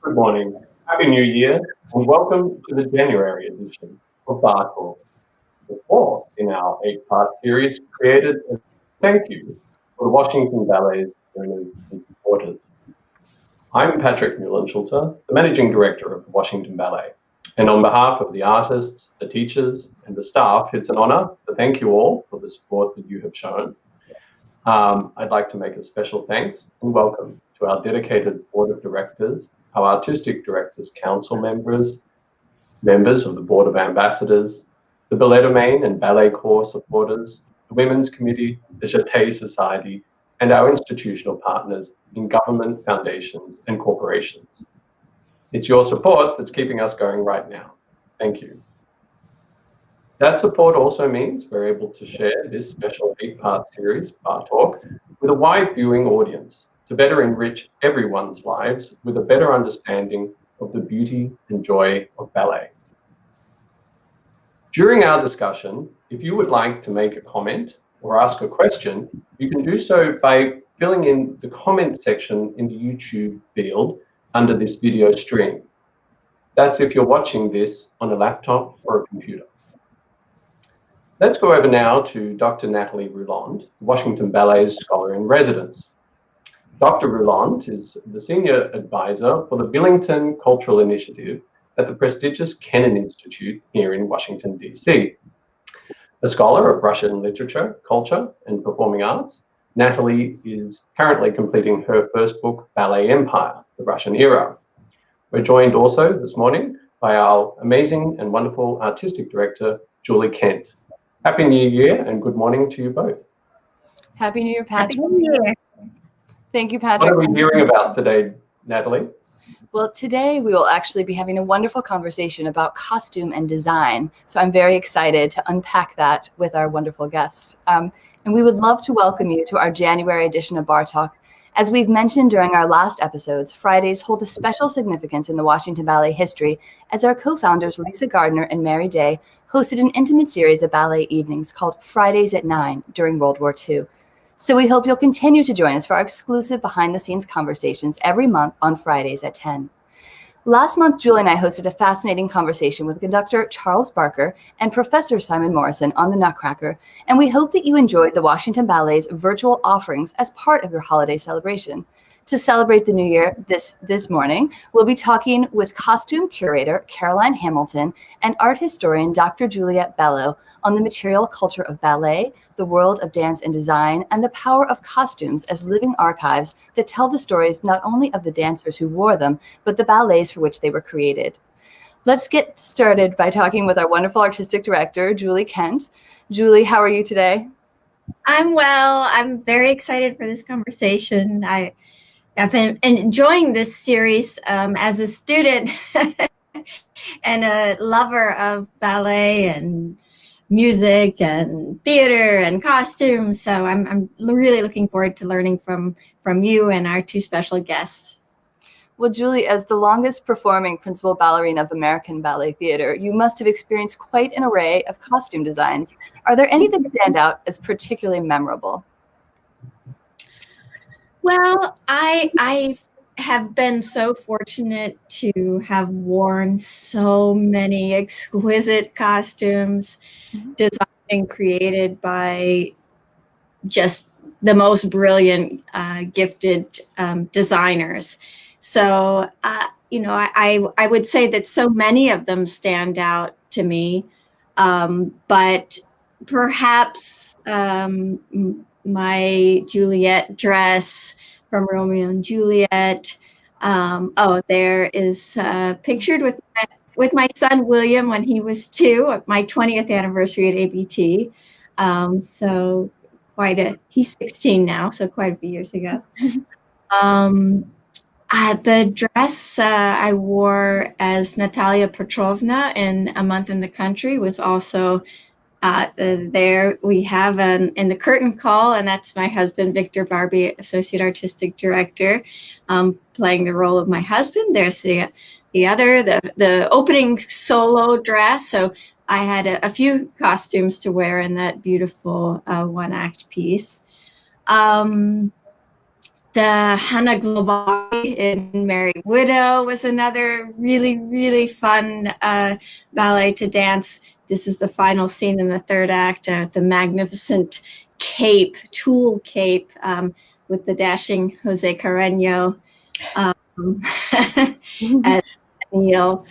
Good morning, Happy New Year, and welcome to the January edition of BARRE TALK, the fourth in our 8-part series created as a thank you for the Washington Ballet's donors and supporters. I'm Patrick Muehlenschulte, the Managing Director of the Washington Ballet, and on behalf of the artists, the teachers, and the staff, it's an honor to thank you all for the support that you have shown. I'd like to make a special thanks and welcome to our dedicated Board of Directors, our Artistic Directors Council members, members of the Board of Ambassadors, the Balletomane and Ballet Corps supporters, the Women's Committee, the Jeté Society, and our institutional partners in government, foundations, and corporations. It's your support that's keeping us going right now. Thank you. That support also means we're able to share this special 8-part series, BARRE TALK, with a wide viewing audience to better enrich everyone's lives with a better understanding of the beauty and joy of ballet. During our discussion, if you would like to make a comment or ask a question, you can do so by filling in the comment section in the YouTube field under this video stream. That's if you're watching this on a laptop or a computer. Let's go over now to Dr. Natalie Rouland, Washington Ballet's Scholar in Residence. Dr. Rouland is the Senior Advisor for the Billington Cultural Initiative at the prestigious Kennan Institute here in Washington, D.C. A scholar of Russian literature, culture, and performing arts, Natalie is currently completing her first book, Ballet Empire, the Russian Era. We're joined also this morning by our amazing and wonderful Artistic Director, Julie Kent. Happy New Year and good morning to you both. Happy New Year, Patrick. Happy New Year. Thank you, Patrick. What are we hearing about today, Natalie? Well, today we will actually be having a wonderful conversation about costume and design. So I'm very excited to unpack that with our wonderful guests. And we would love to welcome you to our January edition of BARRE TALK. As we've mentioned during our last episodes, Fridays hold a special significance in the Washington Ballet history as our co-founders Lisa Gardner and Mary Day hosted an intimate series of ballet evenings called Fridays at 9 during World War II. So we hope you'll continue to join us for our exclusive behind-the-scenes conversations every month on Fridays at 10. Last month, Julie and I hosted a fascinating conversation with conductor Charles Barker and Professor Simon Morrison on the Nutcracker, and we hope that you enjoyed the Washington Ballet's virtual offerings as part of your holiday celebration. To celebrate the new year this morning, we'll be talking with costume curator Caroline Hamilton and art historian Dr. Juliette Bello on the material culture of ballet, the world of dance and design, and the power of costumes as living archives that tell the stories not only of the dancers who wore them, but the ballets for which they were created. Let's get started by talking with our wonderful artistic director, Julie Kent. Julie, how are you today? I'm well. I'm very excited for this conversation. I've been enjoying this series as a student and a lover of ballet and music and theater and costumes. So I'm really looking forward to learning from you and our two special guests. Well, Julie, as the longest performing principal ballerina of American Ballet Theater, you must have experienced quite an array of costume designs. Are there any that stand out as particularly memorable? Well, I have been so fortunate to have worn so many exquisite costumes designed and created by just the most brilliant, gifted designers. So, I would say that so many of them stand out to me, but perhaps my Juliet dress from Romeo and Juliet. There is pictured with my son William when he was 2 at my 20th anniversary at ABT. So he's 16 now, so quite a few years ago. The dress I wore as Natalia Petrovna in A Month in the Country was also there. We have in the curtain call, and that's my husband, Victor Barbie, Associate Artistic Director, playing the role of my husband. There's the opening solo dress. So I had a few costumes to wear in that beautiful one-act piece. The Hanna Global in Merry Widow was another really, really fun ballet to dance. This is the final scene in the third act, the magnificent cape, tulle cape, with the dashing Jose Carreño as Neil.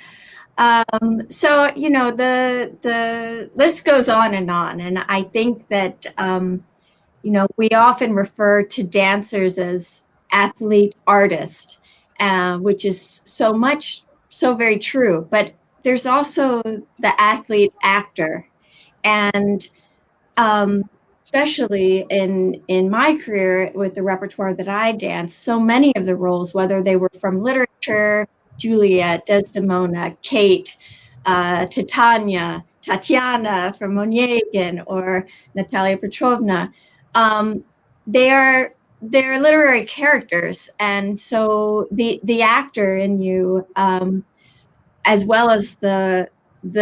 So, you know, the list goes on. And I think that, you know, we often refer to dancers as athlete artist, which is so very true. But there's also the athlete actor. And especially in my career with the repertoire that I danced, so many of the roles, whether they were from literature, Juliet, Desdemona, Kate, Titania, Tatiana from Onegin, or Natalia Petrovna, they're literary characters, and so the actor in you, as well as the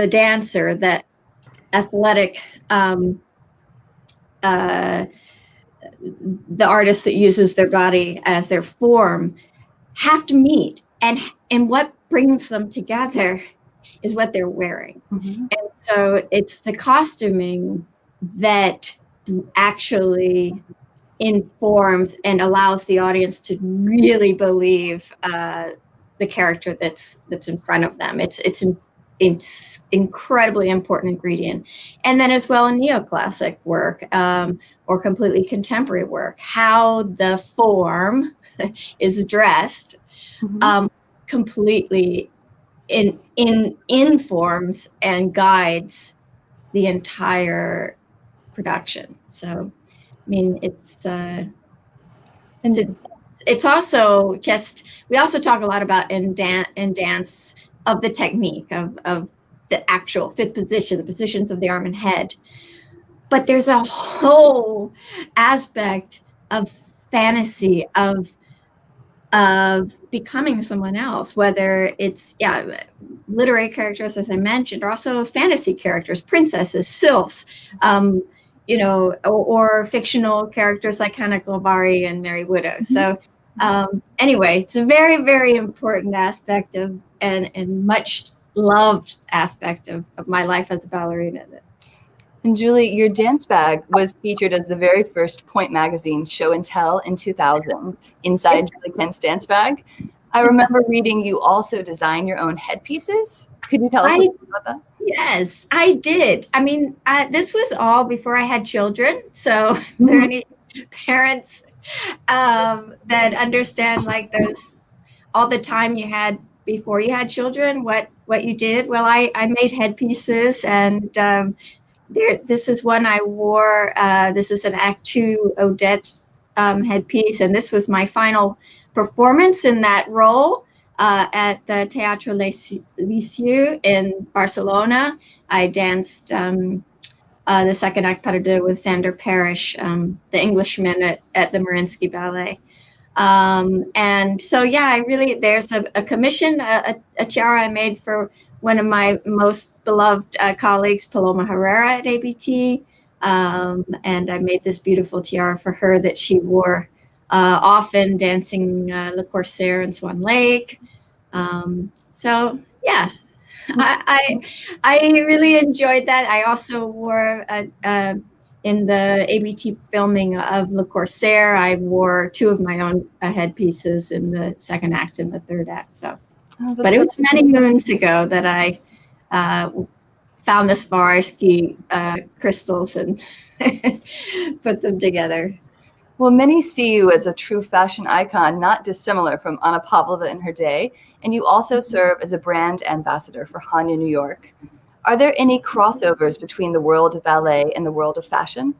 dancer, the athletic, the artist that uses their body as their form, have to meet, and what brings them together is what they're wearing. And so it's the costuming that actually informs and allows the audience to really believe the character that's in front of them. It's incredibly important ingredient. And then as well in neoclassic work, or completely contemporary work, how the form is dressed completely informs and guides the entire production. So, I mean, it's also just, we also talk a lot about in dance of the technique of the actual fit position, the positions of the arm and head. But there's a whole aspect of fantasy, of becoming someone else, whether it's literary characters, as I mentioned, or also fantasy characters, princesses, sylphs, you know, or fictional characters like Hannah Glabari and Merry Widow. So anyway, it's a very, very important aspect of and much loved aspect of my life as a ballerina. And Julie, your dance bag was featured as the very first Point magazine show and tell in 2000 inside Julie Kent's dance bag. I remember reading you also design your own headpieces. Could you tell us a little bit about that? Yes, I did. I mean, this was all before I had children. So if there are any parents that understand like those, all the time you had before you had children, what you did? Well, I made headpieces, and this is one I wore. This is an Act 2 Odette headpiece, and this was my final performance in that role at the Teatro Liceu in Barcelona. I danced the second act pas de deux with Xander Parrish, the Englishman at the Mariinsky Ballet. And so, yeah, there's a commission, a tiara I made for one of my most beloved colleagues, Paloma Herrera at ABT. And I made this beautiful tiara for her that she wore often dancing Le Corsaire in Swan Lake. So, yeah, I really enjoyed that. I also wore in the ABT filming of Le Corsaire, I wore 2 of my own headpieces in the second act and the third act. So, but it was many moons ago that I found the Swarovski crystals and put them together. Well, many see you as a true fashion icon, not dissimilar from Anna Pavlova in her day, and you also serve as a brand ambassador for Hanya, New York. Are there any crossovers between the world of ballet and the world of fashion?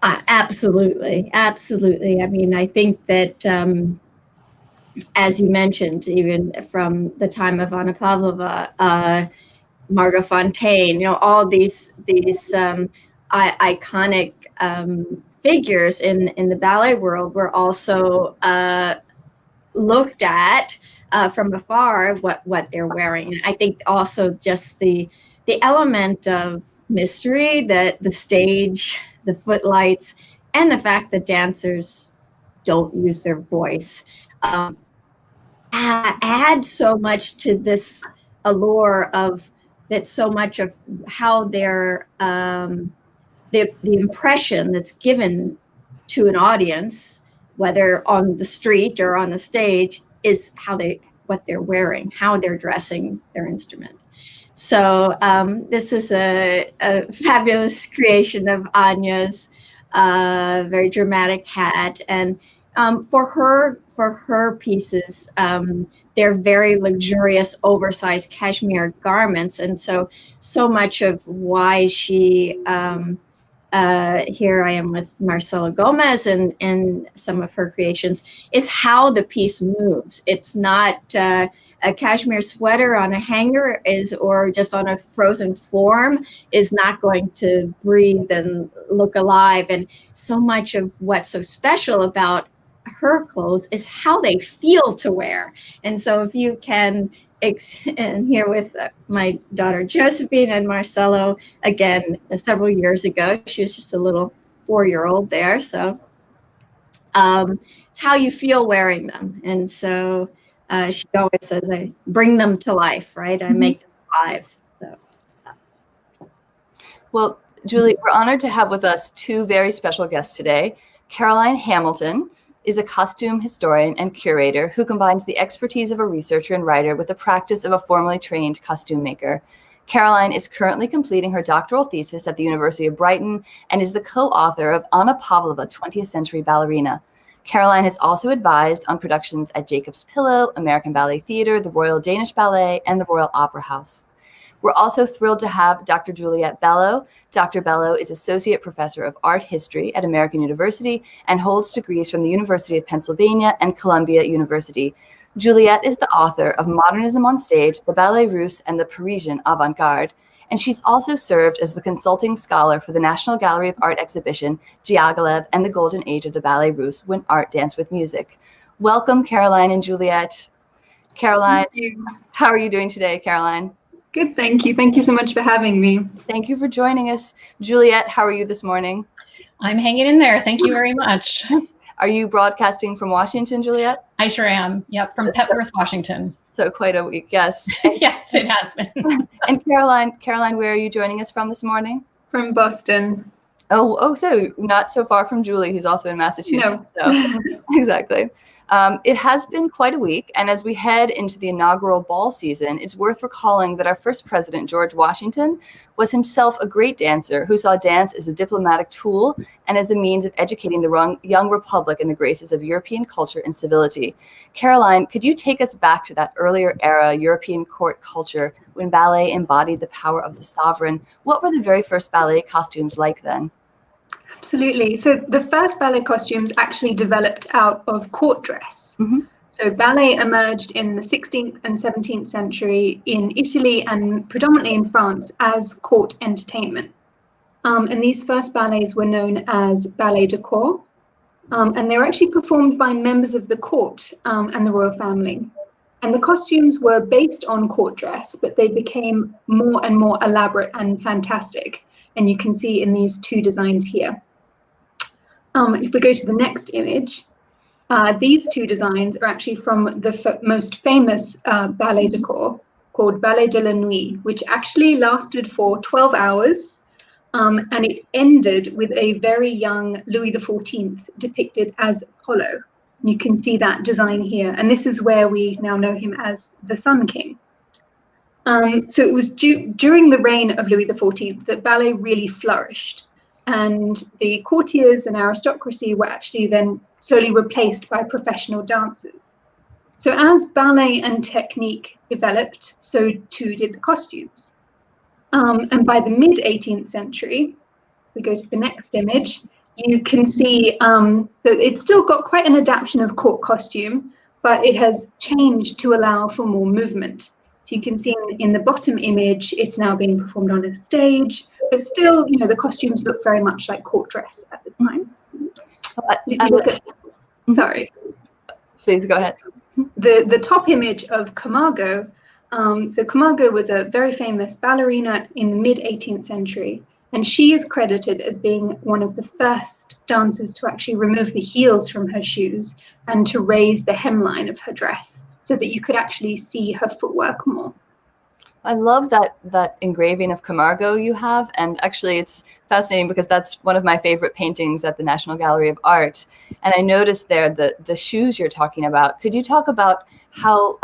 Absolutely. Absolutely. I mean, I think that, as you mentioned, even from the time of Anna Pavlova, Margot Fonteyn, you know, all these iconic figures in the ballet world were also looked at from afar what they're wearing. And I think also just the element of mystery, that the stage, the footlights, and the fact that dancers don't use their voice add so much to this allure of that, so much of how they're the impression that's given to an audience, whether on the street or on the stage, is what they're wearing, how they're dressing their instrument. So this is a fabulous creation of Anya's, very dramatic hat, and for her pieces, they're very luxurious, oversized cashmere garments, and so much of why she. Here I am with Marcela Gomez and some of her creations, is how the piece moves. It's not a cashmere sweater on a hanger or just on a frozen form is not going to breathe and look alive. And so much of what's so special about her clothes is how they feel to wear. And so if you can, and here with my daughter Josephine and Marcelo, again, several years ago, she was just a little 4-year-old there. So it's how you feel wearing them. And so she always says, I bring them to life, right? I make them alive. So. Well, Julie, we're honored to have with us two very special guests today. Caroline Hamilton is a costume historian and curator who combines the expertise of a researcher and writer with the practice of a formally trained costume maker. Caroline is currently completing her doctoral thesis at the University of Brighton and is the co-author of Anna Pavlova, 20th Century Ballerina. Caroline has also advised on productions at Jacob's Pillow, American Ballet Theatre, the Royal Danish Ballet, and the Royal Opera House. We're also thrilled to have Dr. Juliette Bello. Dr. Bello is Associate Professor of Art History at American University and holds degrees from the University of Pennsylvania and Columbia University. Juliette is the author of Modernism on Stage, the Ballet Russe, and the Parisian Avant-Garde, and she's also served as the consulting scholar for the National Gallery of Art exhibition, Diaghilev and the Golden Age of the Ballet Russe, When Art Danced with Music. Welcome, Caroline and Juliette. Caroline, how are you doing today, Caroline? Good, thank you. Thank you so much for having me. Thank you for joining us. Juliette, how are you this morning? I'm hanging in there. Thank you very much. Are you broadcasting from Washington, Juliette? I sure am. Yep, from Petworth, Washington. So quite a week, yes. Yes, it has been. And Caroline, where are you joining us from this morning? From Boston. Oh, so not so far from Julie, who's also in Massachusetts. No. So, exactly. It has been quite a week, and as we head into the inaugural ball season, it's worth recalling that our first president, George Washington, was himself a great dancer who saw dance as a diplomatic tool and as a means of educating the young republic in the graces of European culture and civility. Caroline, could you take us back to that earlier era European court culture when ballet embodied the power of the sovereign? What were the very first ballet costumes like then? Absolutely. So the first ballet costumes actually developed out of court dress. Mm-hmm. So ballet emerged in the 16th and 17th century in Italy and predominantly in France as court entertainment. And these first ballets were known as ballet de corps. And they were actually performed by members of the court and the royal family. And the costumes were based on court dress, but they became more and more elaborate and fantastic. And you can see in these two designs here. If we go to the next image, these two designs are actually from the most famous ballet de corps called Ballet de la Nuit, which actually lasted for 12 hours. And it ended with a very young Louis XIV depicted as Apollo. You can see that design here. And this is where we now know him as the Sun King. So it was during the reign of Louis XIV that ballet really flourished. And the courtiers and aristocracy were actually then slowly replaced by professional dancers. So as ballet and technique developed, so too did the costumes. And by the mid-18th century, we go to the next image, you can see that it's still got quite an adaptation of court costume, but it has changed to allow for more movement. So you can see in the bottom image, it's now being performed on a stage, but still, the costumes look very much like court dress at the time. If you look at, sorry. Please go ahead. The top image of Camargo, so Camargo was a very famous ballerina in the mid-18th century, and she is credited as being one of the first dancers to actually remove the heels from her shoes and to raise the hemline of her dress. so that you could actually see her footwork more. I love that engraving of Camargo you have, and actually it's fascinating because that's one of my favorite paintings at the National Gallery of Art. And I noticed there the shoes you're talking about. Could you talk about how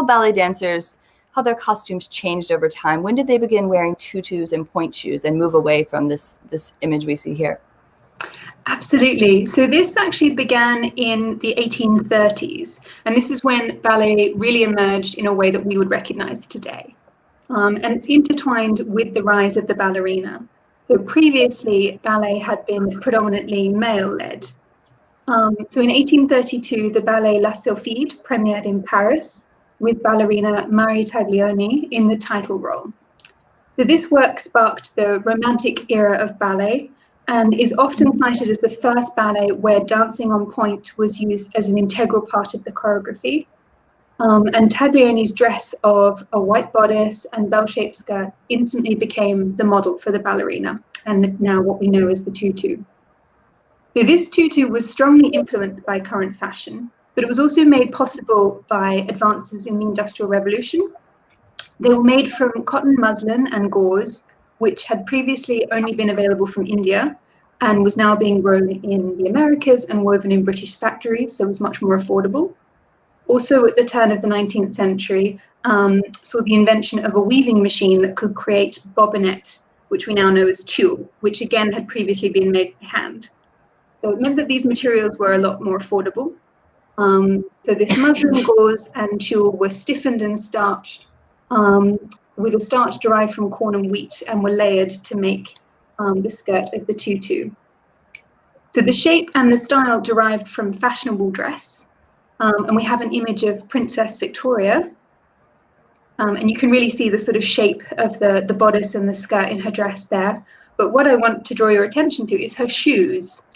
ballet dancers, how their costumes changed over time? When did they begin wearing tutus and point shoes and move away from this image we see here? Absolutely. So this actually began in the 1830s, and this is when ballet really emerged in a way that we would recognize today. And it's intertwined with the rise of the ballerina. So previously, ballet had been predominantly male-led. So in 1832, the ballet La Sylphide premiered in Paris with ballerina Marie Taglioni in the title role. So this work sparked the Romantic era of ballet and is often cited as the first ballet where dancing on point was used as an integral part of the choreography. And Taglioni's dress of a white bodice and bell-shaped skirt instantly became the model for the ballerina, and now what we know as the tutu. So this tutu was strongly influenced by current fashion, but it was also made possible by advances in the Industrial Revolution. They were made from cotton muslin and gauze, which had previously only been available from India and was now being grown in the Americas and woven in British factories, so it was much more affordable. Also, at the turn of the 19th century, saw the invention of a weaving machine that could create bobinette, which we now know as tulle, which again had previously been made by hand. So it meant that these materials were a lot more affordable. So this muslin, gauze, and tulle were stiffened and starched with a starch derived from corn and wheat, and were layered to make the skirt of the tutu. So the shape and the style derived from fashionable dress. And we have an image of Princess Victoria. And you can really see the sort of shape of the bodice and the skirt in her dress there. But what I want to draw your attention to is her shoes.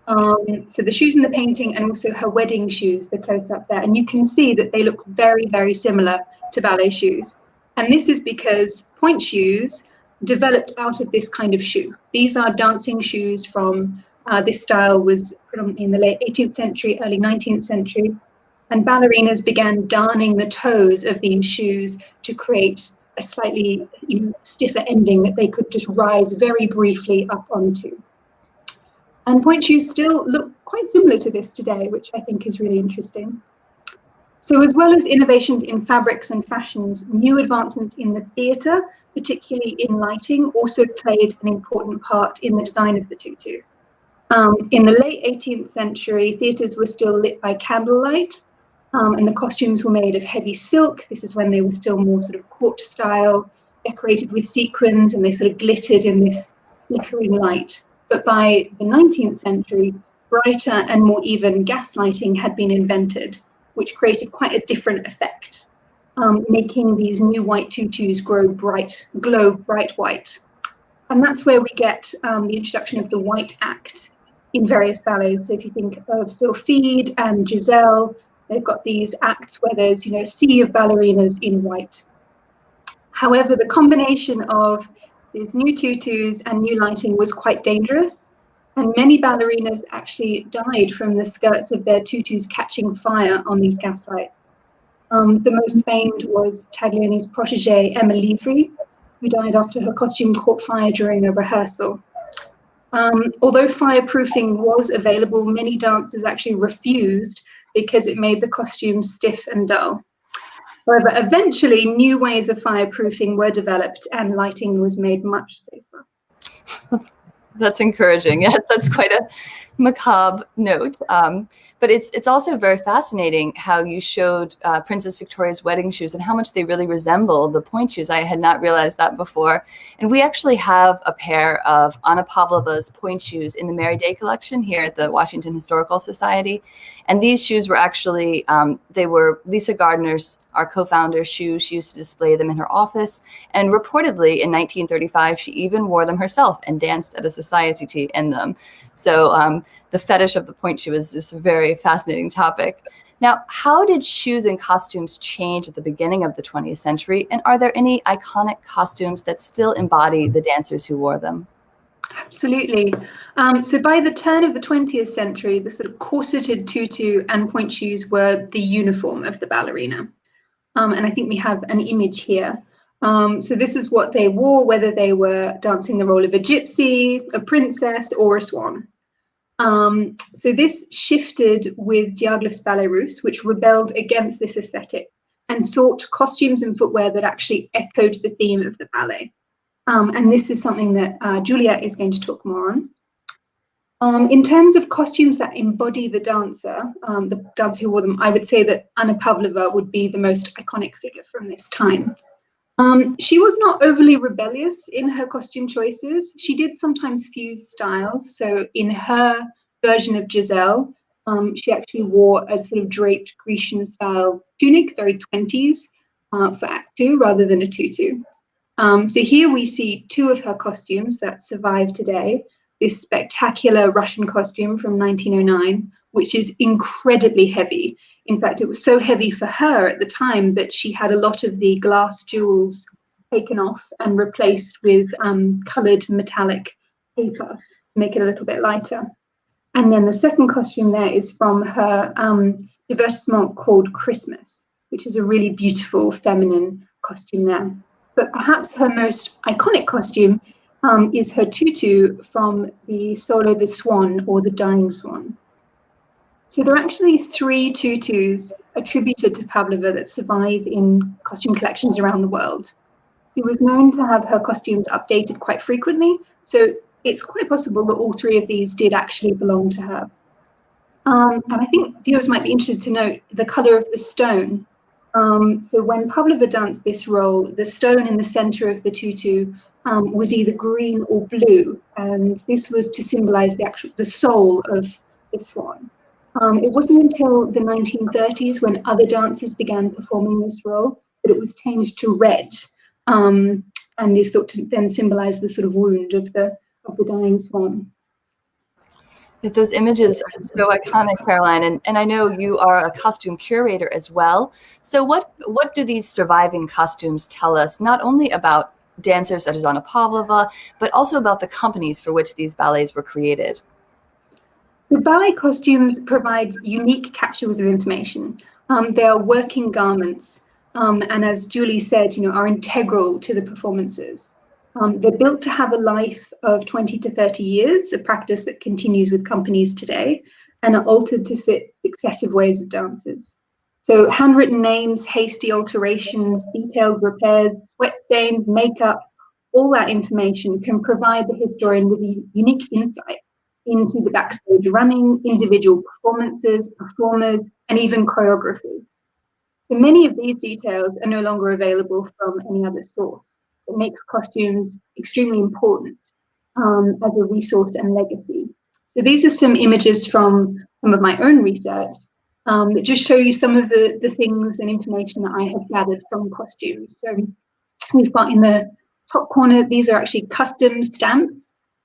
So the shoes in the painting and also her wedding shoes, the close-up there. And you can see that they look very, very similar to ballet shoes. And this is because point shoes developed out of this kind of shoe. These are dancing shoes from, this style was predominantly in the late 18th century, early 19th century. And ballerinas began darning the toes of these shoes to create a slightly stiffer ending that they could just rise very briefly up onto. And point shoes still look quite similar to this today, which I think is really interesting. So as well as innovations in fabrics and fashions, new advancements in the theatre, particularly in lighting, also played an important part in the design of the tutu. In the late 18th century, theatres were still lit by candlelight, and the costumes were made of heavy silk. This is when they were still more sort of court style, decorated with sequins, and they sort of glittered in this flickering light. But by the 19th century, brighter and more even gas lighting had been invented, which created quite a different effect, making these new white tutus glow bright white. And that's where we get the introduction of the white act in various ballets. So if you think of Sylphide and Giselle, they've got these acts where there's, a sea of ballerinas in white. However, the combination of these new tutus and new lighting was quite dangerous, and many ballerinas actually died from the skirts of their tutus catching fire on these gas lights. The most famed was Taglioni's protégée, Emma Livry, who died after her costume caught fire during a rehearsal. Although fireproofing was available, many dancers actually refused because it made the costume stiff and dull. However, eventually new ways of fireproofing were developed and lighting was made much safer. That's encouraging. Yes, that's quite a macabre note. But it's also very fascinating how you showed Princess Victoria's wedding shoes and how much they really resemble the point shoes. I had not realized that before. And we actually have a pair of Anna Pavlova's point shoes in the Mary Day collection here at the Washington Historical Society. And these shoes were actually, they were Lisa Gardner's, our co-founder's shoes. She used to display them in her office. And reportedly in 1935, she even wore them herself and danced at a society tea in them. So the fetish of the point shoe is just a very fascinating topic. Now, how did shoes and costumes change at the beginning of the 20th century? And are there any iconic costumes that still embody the dancers who wore them? Absolutely. So by the turn of the 20th century, the sort of corseted tutu and point shoes were the uniform of the ballerina. And I think we have an image here. So this is what they wore, whether they were dancing the role of a gypsy, a princess, or a swan. So this shifted with Diaghilev's Ballet Russe, which rebelled against this aesthetic and sought costumes and footwear that actually echoed the theme of the ballet. And this is something that Juliet is going to talk more on. In terms of costumes that embody the dancer who wore them, I would say that Anna Pavlova would be the most iconic figure from this time. She was not overly rebellious in her costume choices. She did sometimes fuse styles. So in her version of Giselle, she actually wore a sort of draped Grecian style tunic, very 20s, for Act 2 rather than a tutu. So here we see two of her costumes that survive today. This spectacular Russian costume from 1909, which is incredibly heavy. In fact, it was so heavy for her at the time that she had a lot of the glass jewels taken off and replaced with coloured metallic paper to make it a little bit lighter. And then the second costume there is from her divertissement called Christmas, which is a really beautiful feminine costume there. But perhaps her most iconic costume is her tutu from the solo The Swan, or the Dying Swan. So there are actually 3 tutus attributed to Pavlova that survive in costume collections around the world. She was known to have her costumes updated quite frequently, so it's quite possible that all 3 of these did actually belong to her. And I think viewers might be interested to note the colour of the stone. So when Pavlova danced this role, the stone in the center of the tutu was either green or blue, and this was to symbolize the soul of the swan. It wasn't until the 1930s, when other dancers began performing this role, that it was changed to red, and is thought to then symbolize the sort of wound of the dying swan. Those images are so iconic, Caroline, and I know you are a costume curator as well. So what do these surviving costumes tell us, not only about dancers such as Anna Pavlova, but also about the companies for which these ballets were created? The ballet costumes provide unique capsules of information. They are working garments, and as Julie said, are integral to the performances. They're built to have a life of 20 to 30 years, a practice that continues with companies today, and are altered to fit successive ways of dances. So handwritten names, hasty alterations, detailed repairs, sweat stains, makeup, all that information can provide the historian with a unique insight into the backstage running, individual performances, performers, and even choreography. So many of these details are no longer available from any other source. It makes costumes extremely important as a resource and legacy. So these are some images from some of my own research that just show you some of the things and information that I have gathered from costumes. So we've got in the top corner, these are actually custom stamps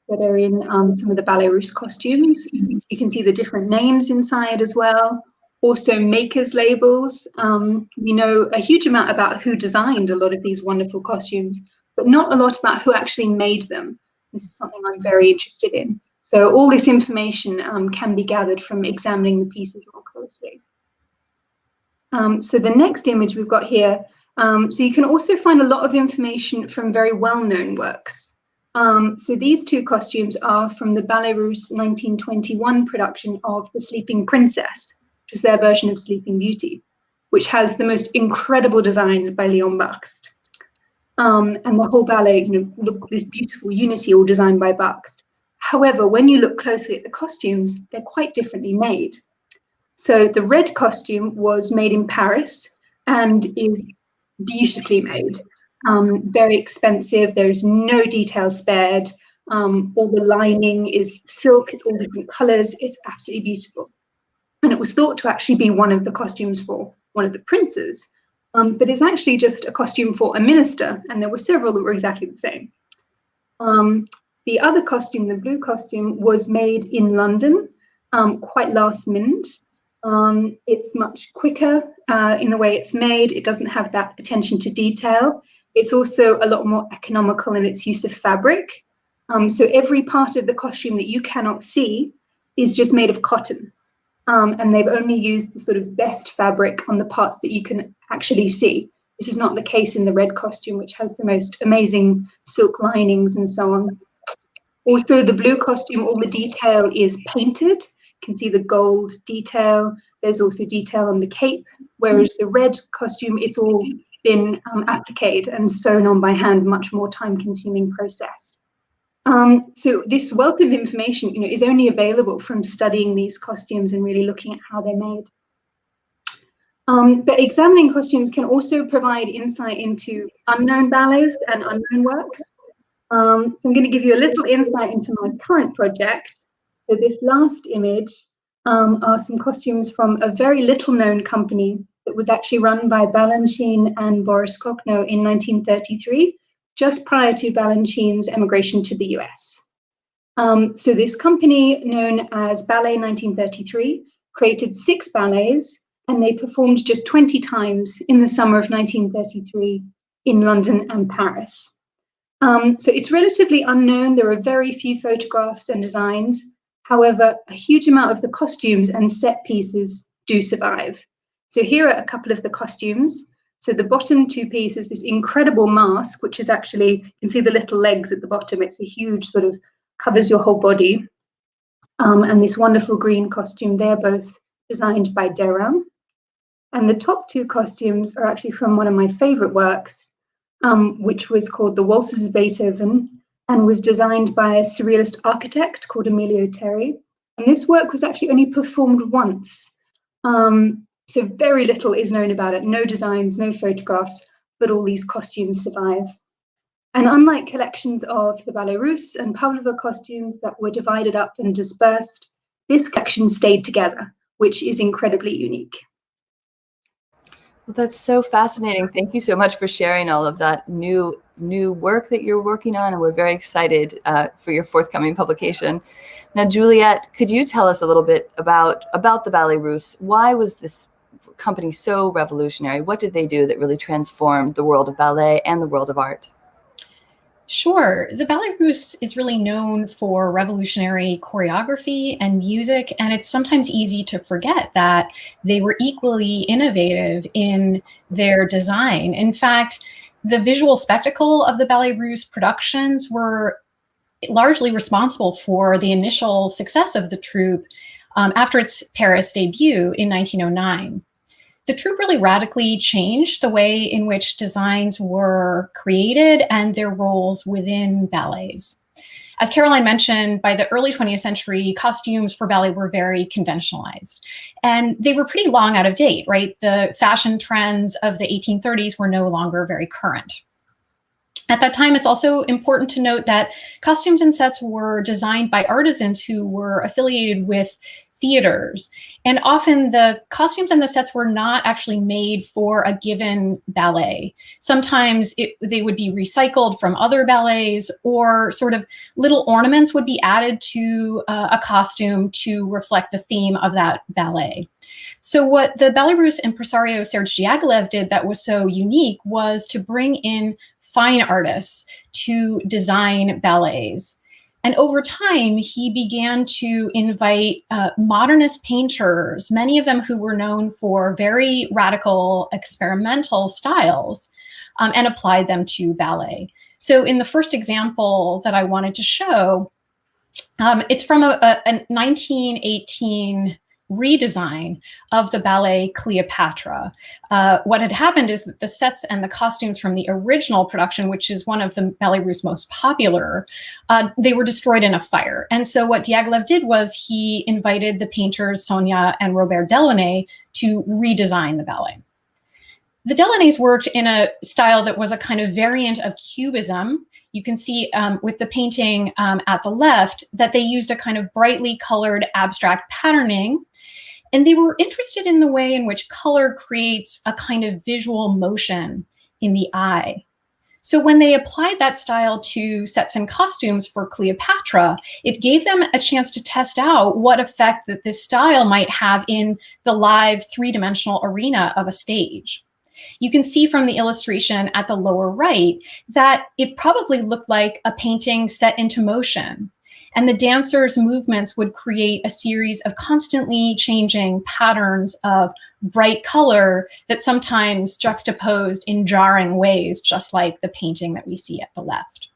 that are in some of the Ballet Russe costumes. You can see the different names inside as well. Also makers labels. We know a huge amount about who designed a lot of these wonderful costumes, but not a lot about who actually made them. This is something I'm very interested in. So all this information can be gathered from examining the pieces more closely. So the next image we've got here, so you can also find a lot of information from very well-known works. So these 2 costumes are from the Ballet Russe 1921 production of The Sleeping Princess, which is their version of Sleeping Beauty, which has the most incredible designs by Leon Bakst. And the whole ballet, look, this beautiful unity all designed by Bakst. However, when you look closely at the costumes, they're quite differently made. So the red costume was made in Paris and is beautifully made. Very expensive, there's no detail spared. All the lining is silk, it's all different colors, it's absolutely beautiful. And it was thought to actually be one of the costumes for one of the princes, but it's actually just a costume for a minister, and there were several that were exactly the same. The other costume, the blue costume, was made in London, quite last minute. It's much quicker in the way it's made. It doesn't have that attention to detail. It's also a lot more economical in its use of fabric. So every part of the costume that you cannot see is just made of cotton. And they've only used the sort of best fabric on the parts that you can actually see. This is not the case in the red costume, which has the most amazing silk linings and so on. Also, the blue costume, all the detail is painted. You can see the gold detail. There's also detail on the cape, whereas the red costume, it's all been appliqued and sewn on by hand, much more time-consuming process. So this wealth of information, is only available from studying these costumes and really looking at how they're made. But examining costumes can also provide insight into unknown ballets and unknown works. So I'm going to give you a little insight into my current project. So this last image are some costumes from a very little known company that was actually run by Ballantyne and Boris Kokno in 1933, just prior to Ballantyne's emigration to the US. So this company, known as Ballet 1933, created 6 ballets, and they performed just 20 times in the summer of 1933 in London and Paris. So it's relatively unknown. There are very few photographs and designs. However, a huge amount of the costumes and set pieces do survive. So here are a couple of the costumes. So the bottom 2 pieces, this incredible mask, which is actually, you can see the little legs at the bottom. It's a huge sort of, covers your whole body. And this wonderful green costume, they're both designed by Deram. And the top 2 costumes are actually from one of my favorite works, which was called The Waltzes of Beethoven, and was designed by a surrealist architect called Emilio Terry. And this work was actually only performed once. So very little is known about it, no designs, no photographs, but all these costumes survive. And unlike collections of the Ballet Russe and Pavlova costumes that were divided up and dispersed, this collection stayed together, which is incredibly unique. Well, that's so fascinating. Thank you so much for sharing all of that new work that you're working on, and we're very excited for your forthcoming publication. Now, Juliette, could you tell us a little bit about the Ballet Russe? Why was this company so revolutionary? What did they do that really transformed the world of ballet and the world of art? Sure. The Ballet Russe is really known for revolutionary choreography and music, and it's sometimes easy to forget that they were equally innovative in their design. In fact, the visual spectacle of the Ballet Russe productions were largely responsible for the initial success of the troupe after its Paris debut in 1909. The troupe really radically changed the way in which designs were created and their roles within ballets. As Caroline mentioned, by the early 20th century, costumes for ballet were very conventionalized. And they were pretty long out of date, right? The fashion trends of the 1830s were no longer very current. At that time, it's also important to note that costumes and sets were designed by artisans who were affiliated with theaters. And often the costumes and the sets were not actually made for a given ballet. Sometimes they would be recycled from other ballets, or sort of little ornaments would be added to a costume to reflect the theme of that ballet. So what the Ballet Russe impresario Serge Diaghilev did that was so unique was to bring in fine artists to design ballets. And over time, he began to invite modernist painters, many of them who were known for very radical experimental styles, and applied them to ballet. So in the first example that I wanted to show, it's from a 1918 redesign of the ballet Cleopatra. What had happened is that the sets and the costumes from the original production, which is one of the Ballet Russe's most popular, they were destroyed in a fire. And so what Diaghilev did was he invited the painters Sonia and Robert Delaunay to redesign the ballet. The Delaunays worked in a style that was a kind of variant of Cubism. You can see with the painting at the left that they used a kind of brightly colored abstract patterning. And they were interested in the way in which color creates a kind of visual motion in the eye. So when they applied that style to sets and costumes for Cleopatra, it gave them a chance to test out what effect that this style might have in the live 3-dimensional arena of a stage. You can see from the illustration at the lower right that it probably looked like a painting set into motion. And the dancers' movements would create a series of constantly changing patterns of bright color that sometimes juxtaposed in jarring ways, just like the painting that we see at the left.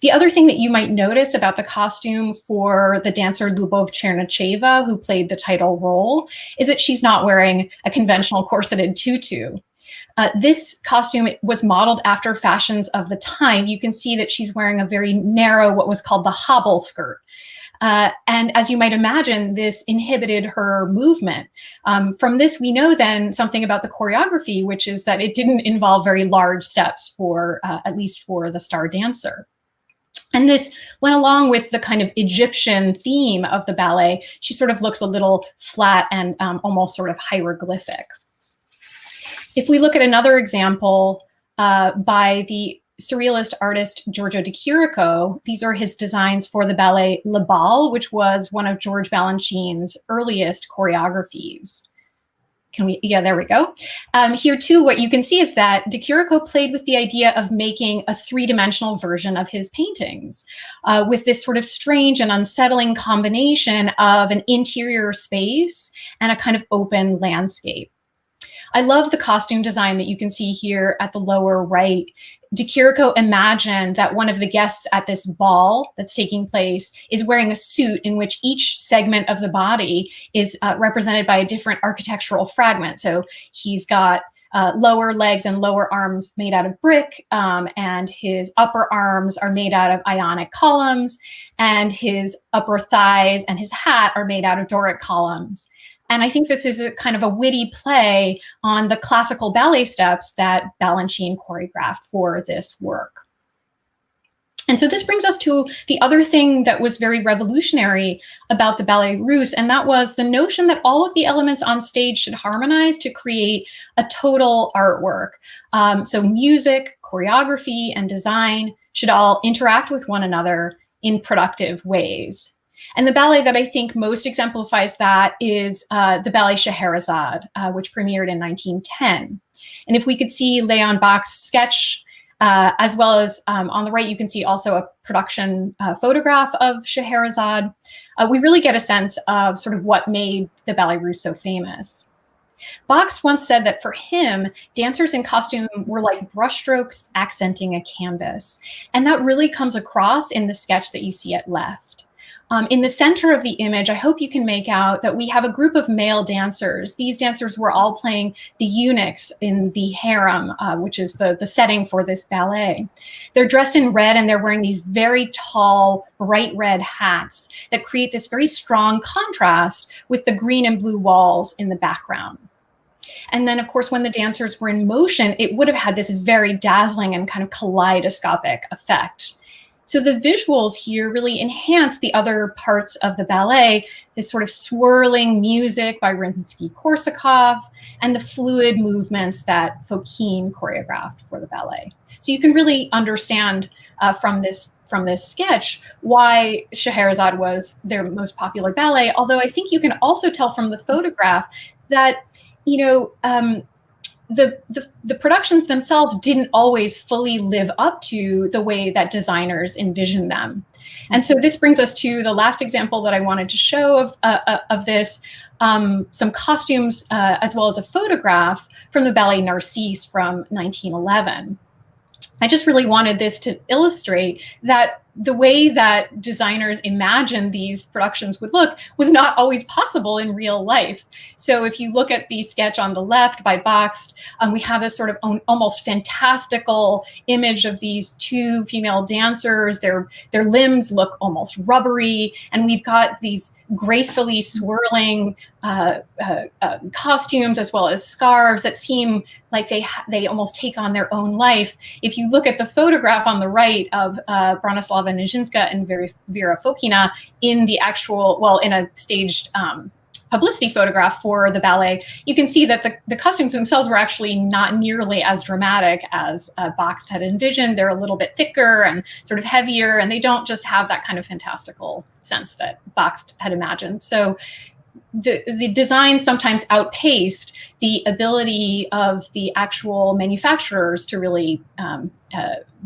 The other thing that you might notice about the costume for the dancer Lyubov Chernacheva, who played the title role, is that she's not wearing a conventional corseted tutu. This costume was modeled after fashions of the time. You can see that she's wearing a very narrow, what was called the hobble skirt. And as you might imagine, this inhibited her movement. From this, we know then something about the choreography, which is that it didn't involve very large steps for, at least for the star dancer. And this went along with the kind of Egyptian theme of the ballet. She sort of looks a little flat and almost sort of hieroglyphic. If we look at another example by the surrealist artist Giorgio de Chirico, these are his designs for the ballet Le Bal, which was one of George Balanchine's earliest choreographies. Can we, yeah, there we go. Here too, what you can see is that de Chirico played with the idea of making a three-dimensional version of his paintings with this sort of strange and unsettling combination of an interior space and a kind of open landscape. I love the costume design that you can see here at the lower right. De Chirico imagined that one of the guests at this ball that's taking place is wearing a suit in which each segment of the body is represented by a different architectural fragment. So he's got lower legs and lower arms made out of brick, and his upper arms are made out of Ionic columns, and his upper thighs and his hat are made out of Doric columns. And I think this is a kind of a witty play on the classical ballet steps that Balanchine choreographed for this work. And so this brings us to the other thing that was very revolutionary about the Ballet Russe, and that was the notion that all of the elements on stage should harmonize to create a total artwork. So music, choreography, and design should all interact with one another in productive ways. And the ballet that I think most exemplifies that is the ballet Scheherazade, which premiered in 1910. And if we could see Leon Bach's sketch, as well as on the right, you can see also a production photograph of Scheherazade, we really get a sense of sort of what made the Ballet Russe so famous. Bach once said that for him, dancers in costume were like brushstrokes accenting a canvas. And that really comes across in the sketch that you see at left. In the center of the image, I hope you can make out that we have a group of male dancers. These dancers were all playing the eunuchs in the harem, which is the setting for this ballet. They're dressed in red and they're wearing these very tall, bright red hats that create this very strong contrast with the green and blue walls in the background. And then, of course, when the dancers were in motion, it would have had this very dazzling and kind of kaleidoscopic effect. So the visuals here really enhance the other parts of the ballet, this sort of swirling music by Rimsky-Korsakov and the fluid movements that Fokine choreographed for the ballet. So you can really understand from this sketch why Scheherazade was their most popular ballet, although I think you can also tell from the photograph that, you know, the productions themselves didn't always fully live up to the way that designers envisioned them. And so this brings us to the last example that I wanted to show of this, some costumes as well as a photograph from the ballet Narcisse from 1911. I just really wanted this to illustrate that the way that designers imagined these productions would look was not always possible in real life. So if you look at the sketch on the left by Bakst, we have this sort of almost fantastical image of these two female dancers. Their limbs look almost rubbery, and we've got these gracefully swirling costumes as well as scarves that seem like they almost take on their own life. If you look at the photograph on the right of Bronislava Nijinská and Vera Fokina in the actual, well, in a staged publicity photograph for the ballet, you can see that the costumes themselves were actually not nearly as dramatic as Bakst had envisioned. They're a little bit thicker and sort of heavier, and they don't just have that kind of fantastical sense that Bakst had imagined. So the design sometimes outpaced the ability of the actual manufacturers to really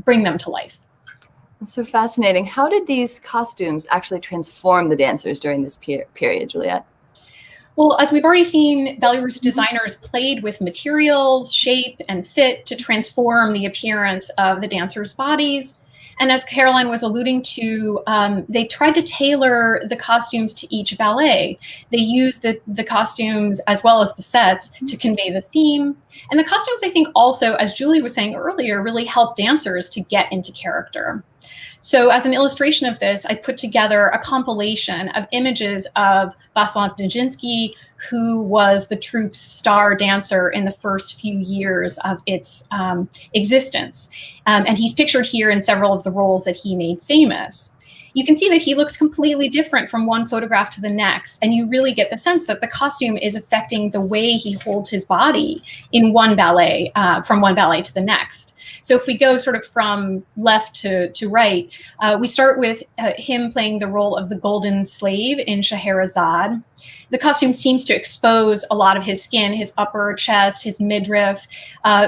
bring them to life. That's so fascinating. How did these costumes actually transform the dancers during this period, Juliet? Well, as we've already seen, Ballet Russe designers played with materials, shape, and fit to transform the appearance of the dancers' bodies. And as Caroline was alluding to, they tried to tailor the costumes to each ballet. They used the costumes as well as the sets to convey the theme. And the costumes, I think, also, as Julie was saying earlier, really help dancers to get into character. So as an illustration of this, I put together a compilation of images of Vasyl Nijinsky, who was the troupe's star dancer in the first few years of its existence. And he's pictured here in several of the roles that he made famous. You can see that he looks completely different from one photograph to the next. And you really get the sense that the costume is affecting the way he holds his body in one ballet, from one ballet to the next. So if we go sort of from left to right, we start with him playing the role of the golden slave in Scheherazade. The costume seems to expose a lot of his skin, his upper chest, his midriff.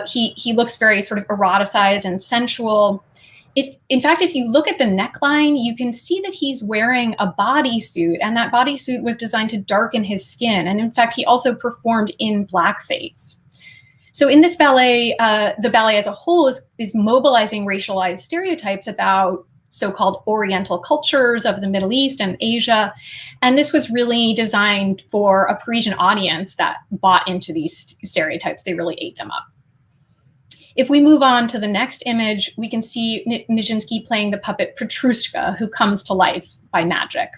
He looks very sort of eroticized and sensual. In fact, if you look at the neckline, you can see that he's wearing a bodysuit, and that bodysuit was designed to darken his skin. And in fact, he also performed in blackface. So in this ballet, the ballet as a whole is mobilizing racialized stereotypes about so-called Oriental cultures of the Middle East and Asia. And this was really designed for a Parisian audience that bought into these stereotypes. They really ate them up. If we move on to the next image, we can see Nijinsky playing the puppet Petrushka, who comes to life by magic.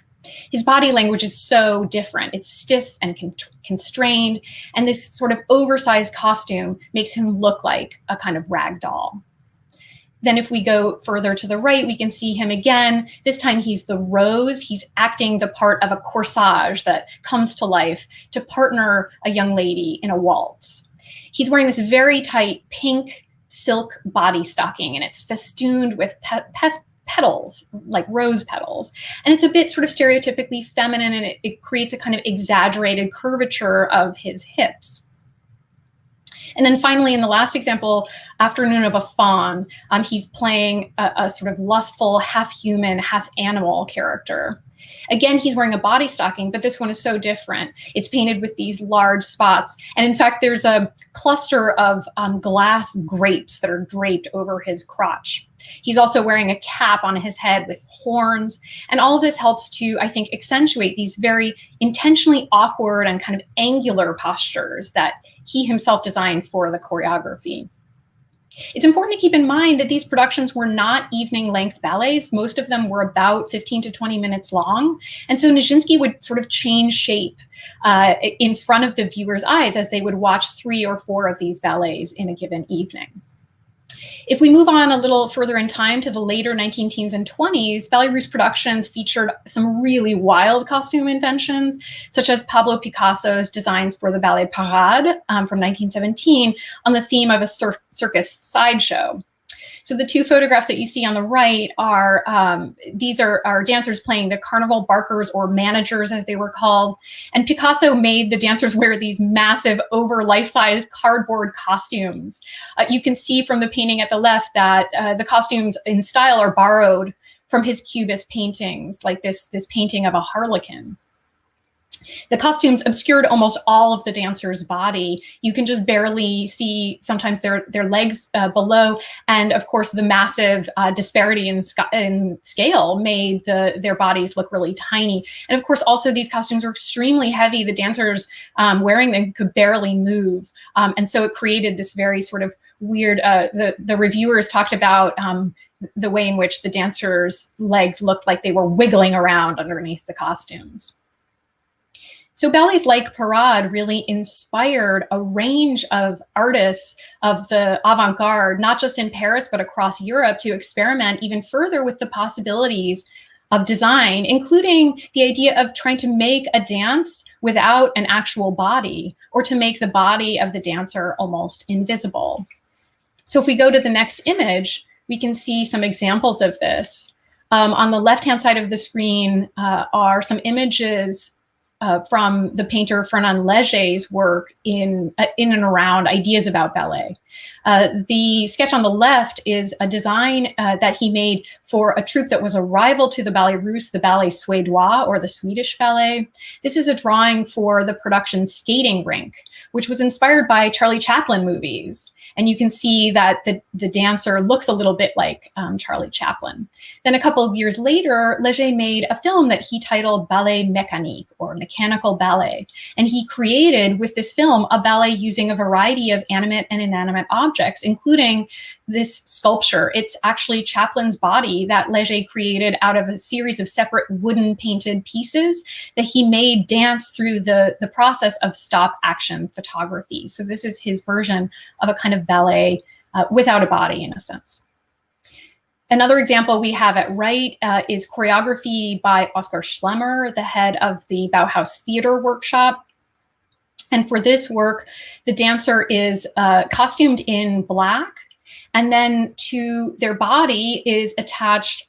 His body language is so different. It's stiff and constrained, and this sort of oversized costume makes him look like a kind of rag doll. Then if we go further to the right, we can see him again. This time he's the rose. He's acting the part of a corsage that comes to life to partner a young lady in a waltz. He's wearing this very tight pink silk body stocking, and it's festooned with petals, like rose petals. And it's a bit sort of stereotypically feminine, and it creates a kind of exaggerated curvature of his hips. And then finally, in the last example, Afternoon of a Faun, he's playing a sort of lustful, half-human, half-animal character. Again, he's wearing a body stocking, but this one is so different. It's painted with these large spots. And in fact, there's a cluster of glass grapes that are draped over his crotch. He's also wearing a cap on his head with horns. And all of this helps to, I think, accentuate these very intentionally awkward and kind of angular postures that he himself designed for the choreography. It's important to keep in mind that these productions were not evening length ballets. Most of them were about 15 to 20 minutes long. And so Nijinsky would sort of change shape in front of the viewer's eyes as they would watch 3 or 4 of these ballets in a given evening. If we move on a little further in time to the later 19-teens and 20s, Ballet Russe productions featured some really wild costume inventions, such as Pablo Picasso's designs for the Ballet Parade from 1917 on the theme of a circus sideshow. So the 2 photographs that you see on the right are, these are dancers playing the carnival barkers, or managers as they were called. And Picasso made the dancers wear these massive over life-size cardboard costumes. You can see from the painting at the left that the costumes in style are borrowed from his Cubist paintings, like this painting of a harlequin. The costumes obscured almost all of the dancer's body. You can just barely see sometimes their legs below. And of course, the massive disparity in scale made their bodies look really tiny. And of course, also these costumes were extremely heavy. The dancers wearing them could barely move. And so it created this very sort of weird, the reviewers talked about the way in which the dancers' legs looked like they were wiggling around underneath the costumes. So ballets like Parade really inspired a range of artists of the avant-garde, not just in Paris, but across Europe, to experiment even further with the possibilities of design, including the idea of trying to make a dance without an actual body, or to make the body of the dancer almost invisible. So if we go to the next image, we can see some examples of this. On the left-hand side of the screen are some images from the painter Fernand Léger's work in and around ideas about ballet. The sketch on the left is a design that he made for a troupe that was a rival to the Ballet Russe, the Ballet Suédois, or the Swedish ballet. This is a drawing for the production Skating Rink, which was inspired by Charlie Chaplin movies. And you can see that the dancer looks a little bit like Charlie Chaplin. Then a couple of years later, Léger made a film that he titled Ballet Mécanique, or Mechanical Ballet. And he created, with this film, a ballet using a variety of animate and inanimate objects, including this sculpture. It's actually Chaplin's body that Léger created out of a series of separate wooden painted pieces that he made dance through the process of stop action photography. So this is his version of a kind of ballet without a body, in a sense. Another example we have at right is choreography by Oskar Schlemmer, the head of the Bauhaus Theater Workshop. And for this work, the dancer is costumed in black, and then to their body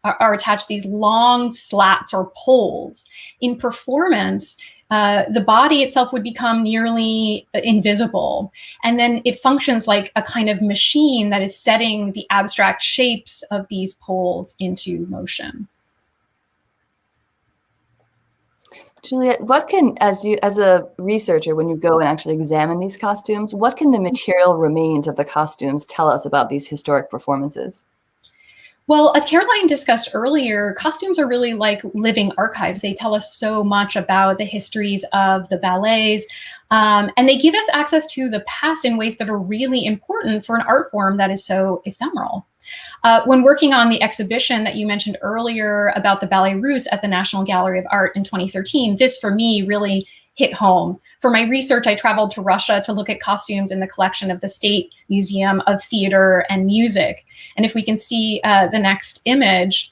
are attached these long slats or poles. In performance, the body itself would become nearly invisible. And then it functions like a kind of machine that is setting the abstract shapes of these poles into motion. Juliet, what can, as a researcher, when you go and actually examine these costumes, what can the material remains of the costumes tell us about these historic performances? Well, as Caroline discussed earlier, costumes are really like living archives. They tell us so much about the histories of the ballets, and they give us access to the past in ways that are really important for an art form that is so ephemeral. When working on the exhibition that you mentioned earlier about the Ballet Russe at the National Gallery of Art in 2013, this for me really hit home. For my research, I traveled to Russia to look at costumes in the collection of the State Museum of Theater and Music. And if we can see the next image,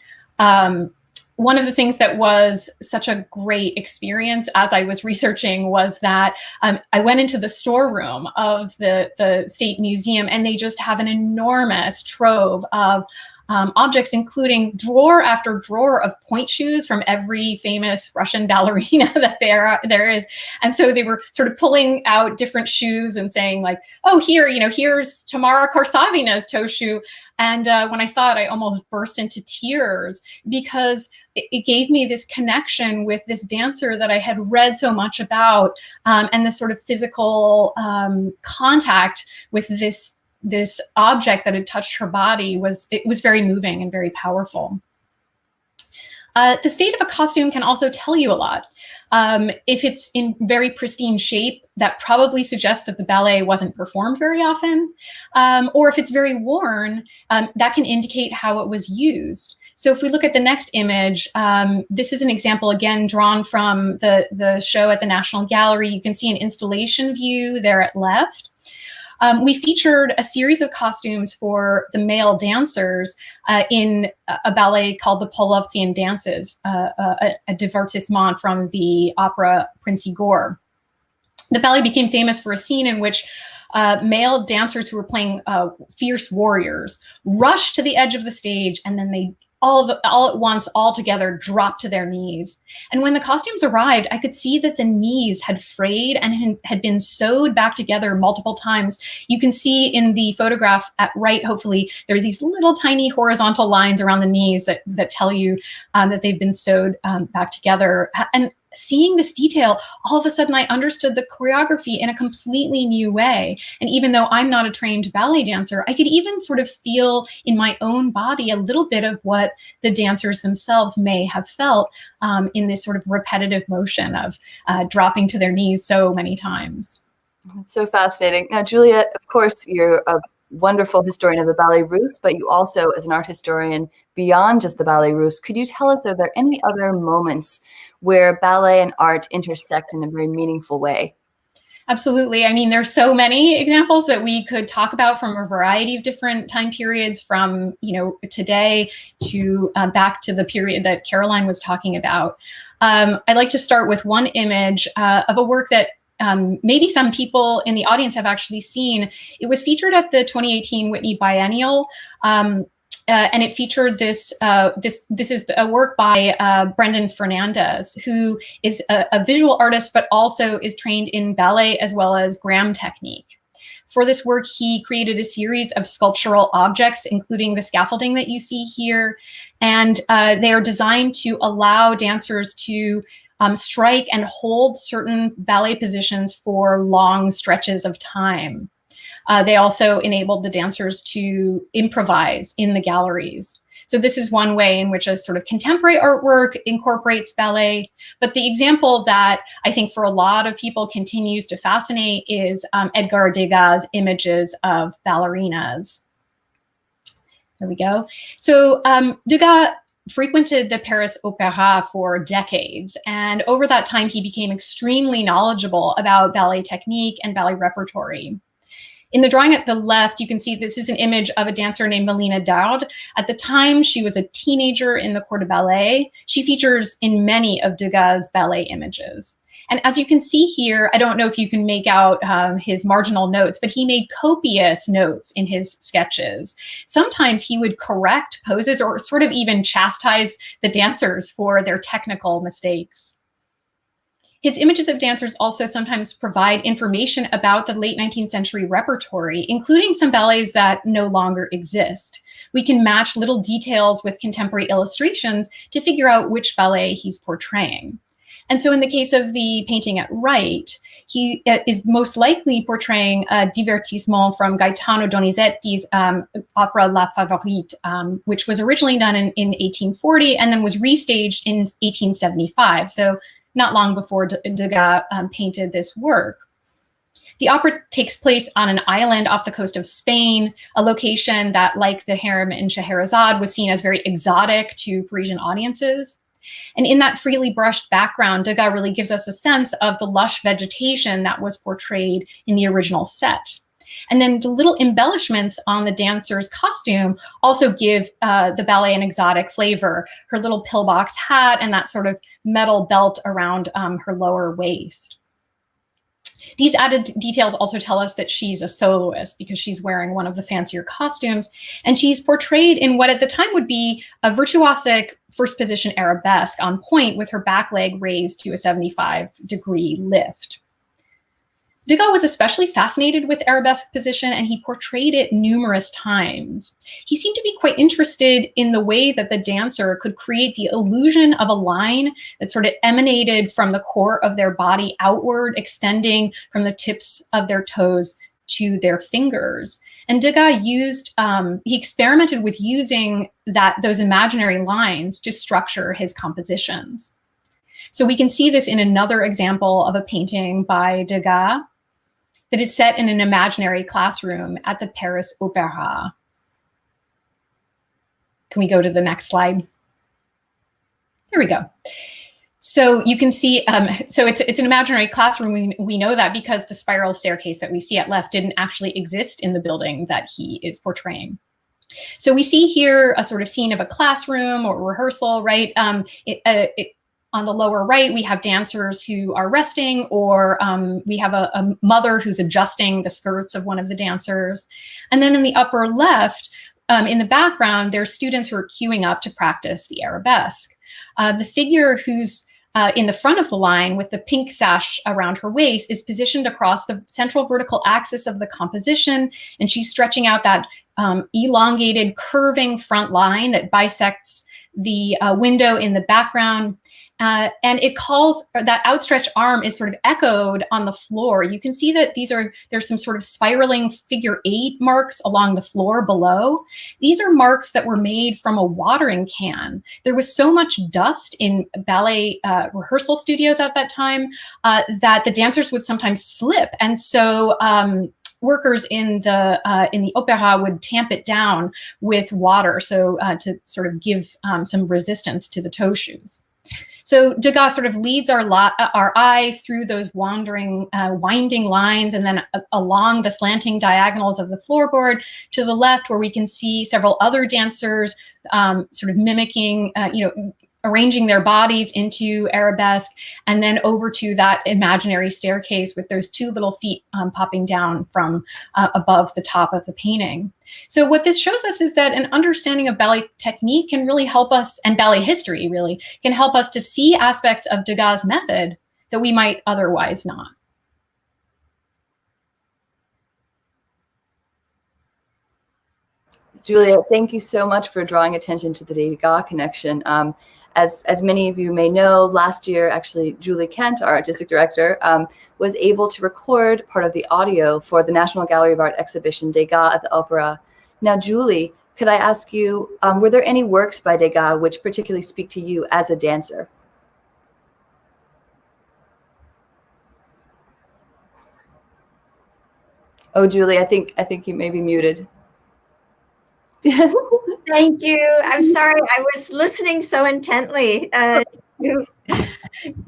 one of the things that was such a great experience as I was researching was that I went into the storeroom of the State Museum, and they just have an enormous trove of objects, including drawer after drawer of point shoes from every famous Russian ballerina that there is. And so they were sort of pulling out different shoes and saying like, oh, here's Tamara Karsavina's toe shoe. And when I saw it, I almost burst into tears because it gave me this connection with this dancer that I had read so much about, and this sort of physical contact with this object that had touched her body was very moving and very powerful. The state of a costume can also tell you a lot. If it's in very pristine shape, that probably suggests that the ballet wasn't performed very often. Or if it's very worn, that can indicate how it was used. So if we look at the next image, this is an example, again, drawn from the show at the National Gallery. You can see an installation view there at left. We featured a series of costumes for the male dancers in a ballet called the Polovtsian Dances, a divertissement from the opera Prince Igor. The ballet became famous for a scene in which male dancers who were playing fierce warriors rushed to the edge of the stage, and then they all at once, all together, dropped to their knees. And when the costumes arrived, I could see that the knees had frayed and had been sewed back together multiple times. You can see in the photograph at right, hopefully, there's these little tiny horizontal lines around the knees that tell you that they've been sewed back together. And seeing this detail, all of a sudden I understood the choreography in a completely new way. And even though I'm not a trained ballet dancer, I could even sort of feel in my own body a little bit of what the dancers themselves may have felt in this sort of repetitive motion of dropping to their knees so many times. It's so fascinating. Now, Juliet, of course, you're a wonderful historian of the Ballet Russe, but you also, as an art historian beyond just the Ballet Russe, could you tell us, are there any other moments where ballet and art intersect in a very meaningful way? Absolutely. I mean, there's so many examples that we could talk about from a variety of different time periods, from today to back to the period that Caroline was talking about. I'd like to start with one image of a work that maybe some people in the audience have actually seen. It was featured at the 2018 Whitney Biennial. and it featured this is a work by Brendan Fernandez, who is a visual artist, but also is trained in ballet as well as gram technique. For this work, he created a series of sculptural objects, including the scaffolding that you see here. And they are designed to allow dancers to strike and hold certain ballet positions for long stretches of time. They also enabled the dancers to improvise in the galleries. So this is one way in which a sort of contemporary artwork incorporates ballet. But the example that I think for a lot of people continues to fascinate is Edgar Degas' images of ballerinas. There we go. So Degas frequented the Paris Opéra for decades. And over that time, he became extremely knowledgeable about ballet technique and ballet repertory. In the drawing at the left, you can see this is an image of a dancer named Melina Dard. At the time, she was a teenager in the Corps de Ballet. She features in many of Degas' ballet images. And as you can see here, I don't know if you can make out his marginal notes, but he made copious notes in his sketches. Sometimes he would correct poses or sort of even chastise the dancers for their technical mistakes. His images of dancers also sometimes provide information about the late 19th century repertory, including some ballets that no longer exist. We can match little details with contemporary illustrations to figure out which ballet he's portraying. And so in the case of the painting at right, he is most likely portraying a divertissement from Gaetano Donizetti's opera La Favorite, which was originally done in 1840 and then was restaged in 1875. So not long before Degas painted this work. The opera takes place on an island off the coast of Spain, a location that, like the harem in Scheherazade, was seen as very exotic to Parisian audiences. And in that freely brushed background, Degas really gives us a sense of the lush vegetation that was portrayed in the original set. And then the little embellishments on the dancer's costume also give the ballet an exotic flavor. Her little pillbox hat and that sort of metal belt around her lower waist. These added details also tell us that she's a soloist because she's wearing one of the fancier costumes, and she's portrayed in what at the time would be a virtuosic first position arabesque on point with her back leg raised to a 75-degree lift. Degas was especially fascinated with arabesque position, and he portrayed it numerous times. He seemed to be quite interested in the way that the dancer could create the illusion of a line that sort of emanated from the core of their body outward, extending from the tips of their toes to their fingers. And Degas he experimented with using those imaginary lines to structure his compositions. So we can see this in another example of a painting by Degas that is set in an imaginary classroom at the Paris Opéra. Can we go to the next slide? Here we go. So you can see, so it's an imaginary classroom. We know that because the spiral staircase that we see at left didn't actually exist in the building that he is portraying. So we see here a sort of scene of a classroom or rehearsal, right? On the lower right, we have dancers who are resting, or we have a mother who's adjusting the skirts of one of the dancers. And then in the upper left, in the background, there's students who are queuing up to practice the arabesque. The figure who's in the front of the line with the pink sash around her waist is positioned across the central vertical axis of the composition, and she's stretching out that elongated, curving front line that bisects the window in the background. And it calls, that outstretched arm is sort of echoed on the floor. You can see that there's some sort of spiraling figure 8 marks along the floor below. These are marks that were made from a watering can. There was so much dust in ballet rehearsal studios at that time that the dancers would sometimes slip. And so workers in the opera would tamp it down with water, so to sort of give some resistance to the toe shoes. So Degas sort of leads our eye through those winding lines, and then along the slanting diagonals of the floorboard to the left, where we can see several other dancers sort of mimicking, arranging their bodies into arabesque, and then over to that imaginary staircase with those two little feet popping down from above the top of the painting. So what this shows us is that an understanding of ballet technique can really help us, and ballet history really, can help us to see aspects of Degas' method that we might otherwise not. Julia, thank you so much for drawing attention to the Degas connection. As many of you may know, last year, actually, Julie Kent, our artistic director, was able to record part of the audio for the National Gallery of Art exhibition Degas at the Opera. Now, Julie, could I ask you, were there any works by Degas which particularly speak to you as a dancer? Oh, Julie, I think you may be muted. Thank you. I'm sorry. I was listening so intently to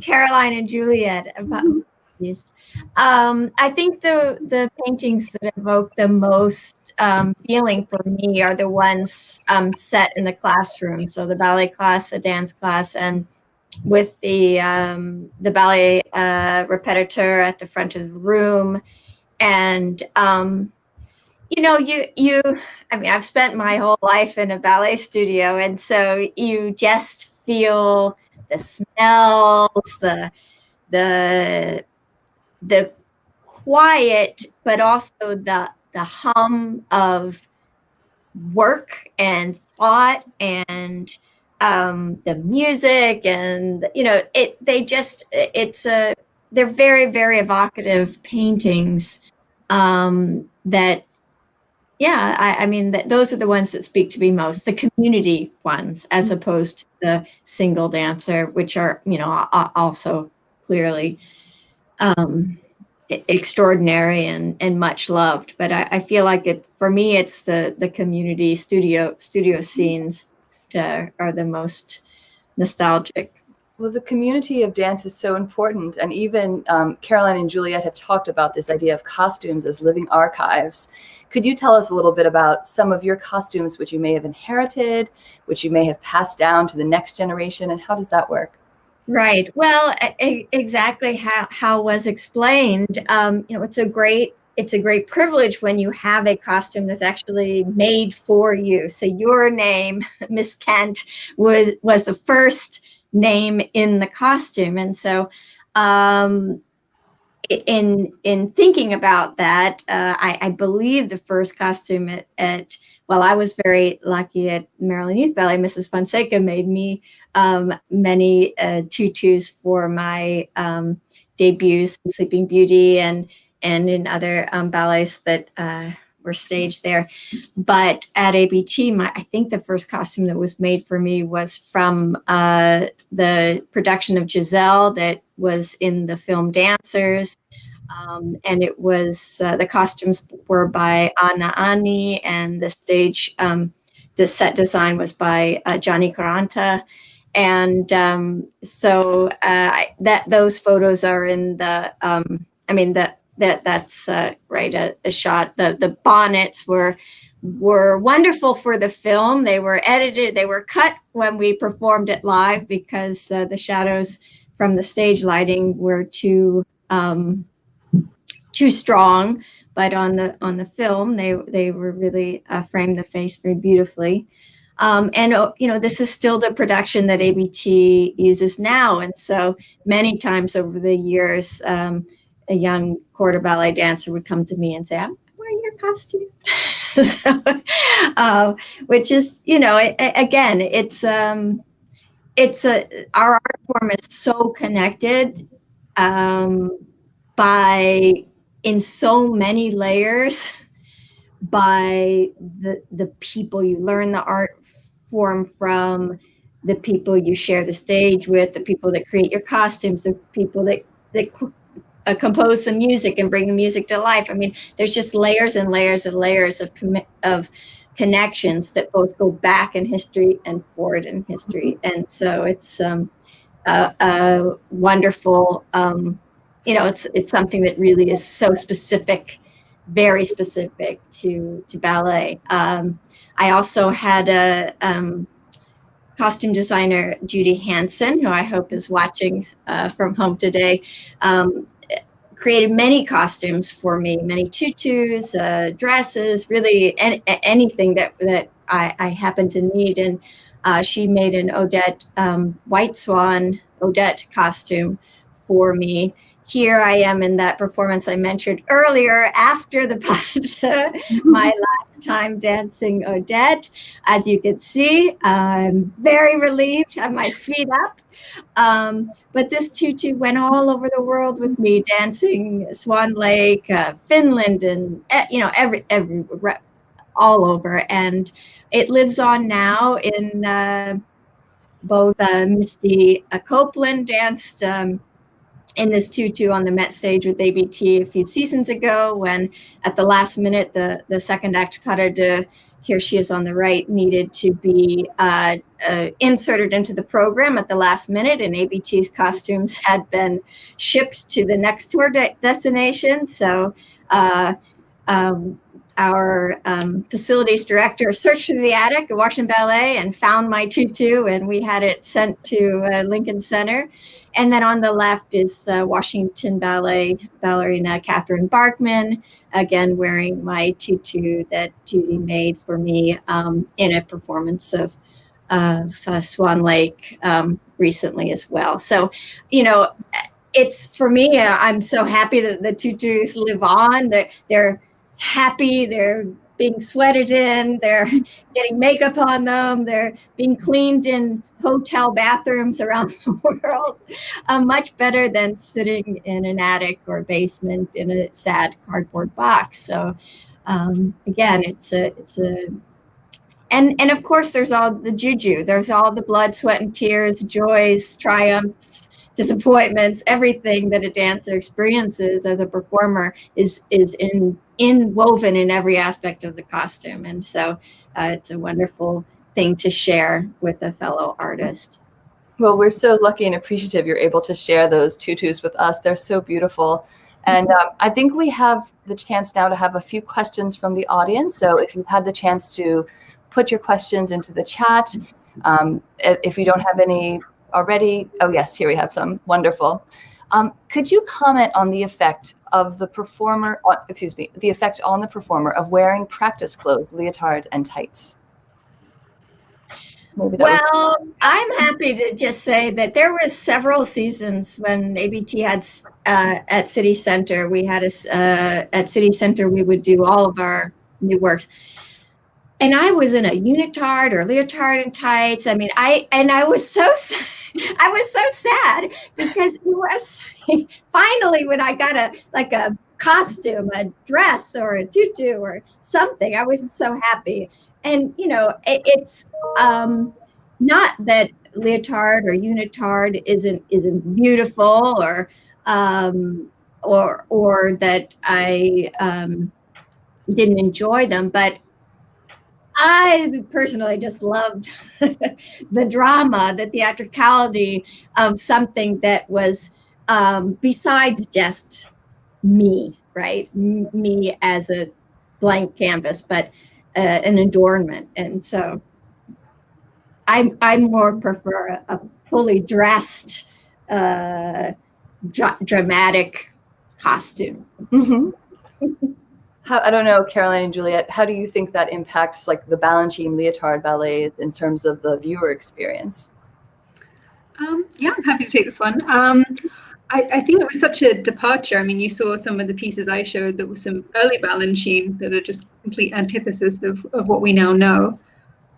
Caroline and Juliet about these. I think the paintings that evoke the most feeling for me are the ones set in the classroom. So the ballet class, the dance class, and with the ballet repetiteur at the front of the room. And you know, I mean, I've spent my whole life in a ballet studio, and so you just feel the smells, the quiet, but also the hum of work and thought, and the music, and you know, they're very, very evocative paintings that. Yeah, I mean, those are the ones that speak to me most, the community ones, as opposed to the single dancer, which are, you know, also clearly extraordinary and much loved. But I feel like for me, it's the community studio scenes that are the most nostalgic. Well, the community of dance is so important. And even Caroline and Juliet have talked about this idea of costumes as living archives. Could you tell us a little bit about some of your costumes which you may have inherited, which you may have passed down to the next generation, and how does that work? Right. Well, exactly how was explained. You know, it's a great privilege when you have a costume that's actually made for you. So your name, Miss Kent, was the first name in the costume, and so in thinking about that, I believe the first costume well, I was very lucky at Maryland Youth Ballet. Mrs. Fonseca made me many tutus for my debuts in Sleeping Beauty and in other ballets that were staged there. But at ABT, I think the first costume that was made for me was from the production of Giselle that was in the film Dancers. And it was, the costumes were by Anna Ani, and the stage, the set design was by Gianni Quaranta. And so those photos are in the, I mean, that's right, a shot. The bonnets were wonderful for the film. They were edited, they were cut when we performed it live because the shadows from the stage lighting were too strong. But on the film, they were really framed the face very beautifully. And you know, this is still the production that ABT uses now. And so many times over the years, a young quarter ballet dancer would come to me and say, "I'm wearing your costume." So, which is, you know, again, our art form is so connected in so many layers by the people you learn the art form from, the people you share the stage with, the people that create your costumes, the people that compose the music and bring the music to life. I mean, there's just layers and layers and layers of connections that both go back in history and forward in history. And so it's a wonderful, you know, it's something that really is so specific, very specific to ballet. I also had costume designer Judy Hansen, who I hope is watching from home today, created many costumes for me, many tutus, dresses, really anything that I happen to need. And she made an Odette White Swan Odette costume for me. Here I am in that performance I mentioned earlier after the my last time dancing Odette. As you can see, I'm very relieved to have my feet up. But this tutu went all over the world with me, dancing Swan Lake, Finland, and every all over. And it lives on now in both Misty Copeland danced in this tutu on the Met stage with ABT a few seasons ago, when at the last minute, the second act pas de deux, here she is on the right, needed to be inserted into the program at the last minute, and ABT's costumes had been shipped to the next tour destination. So our facilities director searched through the attic at Washington Ballet and found my tutu, and we had it sent to Lincoln Center. And then on the left is Washington Ballet ballerina Catherine Barkman, again wearing my tutu that Judy made for me in a performance of Swan Lake recently as well. So, it's, for me, I'm so happy that the tutus live on, that they're happy, they're being sweated in, they're getting makeup on them, they're being cleaned in hotel bathrooms around the world, much better than sitting in an attic or basement in a sad cardboard box. So again, it's a and of course there's all the juju, there's all the blood, sweat and tears, joys, triumphs, disappointments, everything that a dancer experiences as a performer is woven in every aspect of the costume. And so it's a wonderful thing to share with a fellow artist. Well, we're so lucky and appreciative you're able to share those tutus with us. They're so beautiful. And I think we have the chance now to have a few questions from the audience. So if you've had the chance to put your questions into the chat, if you don't have any already, oh yes, here we have some. Wonderful. Could you comment on the effect of the performer, the effect on the performer of wearing practice clothes, leotard and tights? Well, I'm happy to just say that there were several seasons when ABT had at City Center. We had at City Center, we would do all of our new works. And I was in a unitard or leotard and tights. I mean, I was so sad because it was finally when I got a costume, a dress or a tutu or something, I was so happy. And it's not that leotard or unitard isn't beautiful or that I didn't enjoy them, but I personally just loved the drama, the theatricality of something that was besides just me, right? Me as a blank canvas, but an adornment. And so I more prefer a fully dressed, dramatic costume. Mm-hmm. I don't know, Caroline and Juliet, how do you think that impacts like the Balletomane leotard ballets in terms of the viewer experience? Yeah, I'm happy to take this one. I think it was such a departure. I mean, you saw some of the pieces I showed that were some early Balletomane that are just complete antithesis of what we now know.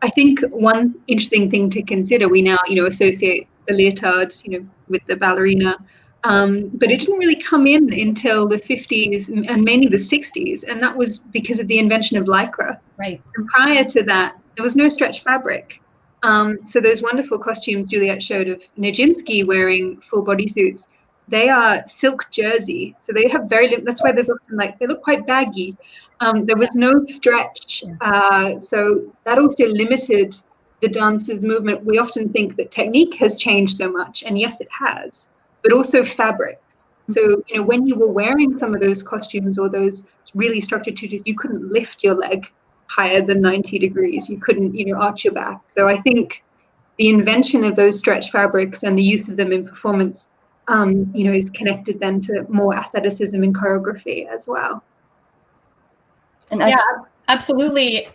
I think one interesting thing to consider, we now, associate the leotard, with the ballerina, but it didn't really come in until the 50s and mainly the 60s, and that was because of the invention of Lycra. Right. And prior to that, there was no stretch fabric. So those wonderful costumes Juliet showed of Nijinsky wearing full bodysuits, they are silk jersey. So they have that's why there's often they look quite baggy. There was no stretch. So that also limited the dancer's movement. We often think that technique has changed so much, and yes, it has, but also fabrics. So, when you were wearing some of those costumes or those really structured tutus, you couldn't lift your leg higher than 90 degrees. You couldn't, arch your back. So I think the invention of those stretch fabrics and the use of them in performance, is connected then to more athleticism in choreography as well. And yeah, absolutely.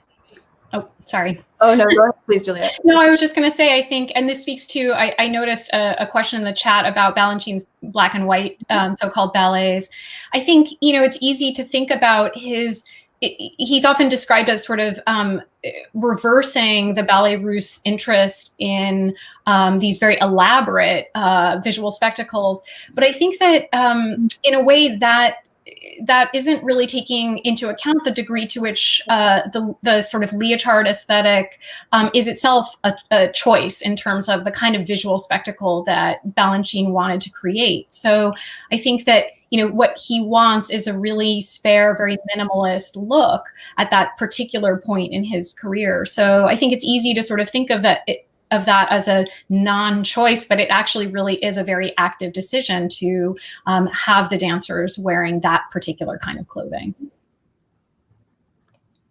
Oh, sorry. Oh, no, go ahead, please, Juliet. No, I was just going to say, I think, and this speaks to, I noticed a question in the chat about Balanchine's black and white so-called ballets. I think, it's easy to think about he's often described as sort of reversing the Ballet Russe interest in these very elaborate visual spectacles. But I think that in a way that isn't really taking into account the degree to which the sort of leotard aesthetic is itself a choice in terms of the kind of visual spectacle that Balanchine wanted to create. So I think that what he wants is a really spare, very minimalist look at that particular point in his career. So I think it's easy to sort of think of that as a non-choice, but it actually really is a very active decision to have the dancers wearing that particular kind of clothing.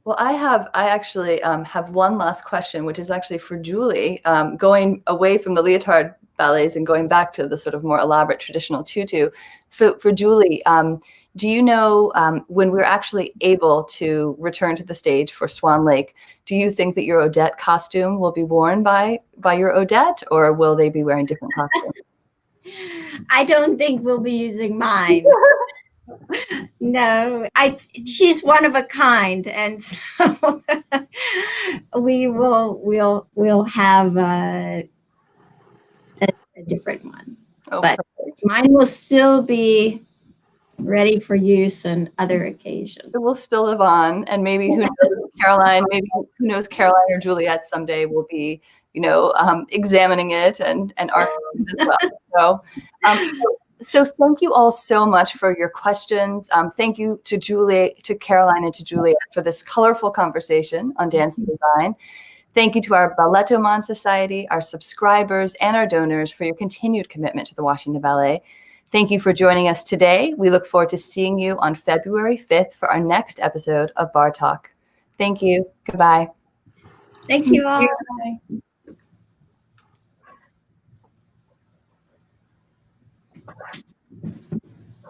Well, I actually have one last question, which is actually for Julie, going away from the leotard ballets and going back to the sort of more elaborate traditional tutu. For Julie, do you know when we're actually able to return to the stage for Swan Lake, do you think that your Odette costume will be worn by your Odette, or will they be wearing different costumes? I don't think we'll be using mine. No, she's one of a kind, and so we'll have a different one. Oh, but perfect. Mine will still be ready for use on other occasions. It will still live on, and maybe who knows, Caroline, Caroline or Juliet someday will be, examining it and archiving it as well. So thank you all so much for your questions. Thank you to Caroline, and to Juliet for this colorful conversation on dance and design. Thank you to our Balletomane Society, our subscribers, and our donors for your continued commitment to the Washington Ballet. Thank you for joining us today. We look forward to seeing you on February 5th for our next episode of BARRE Talk. Thank you. Goodbye. Thank you all. Bye.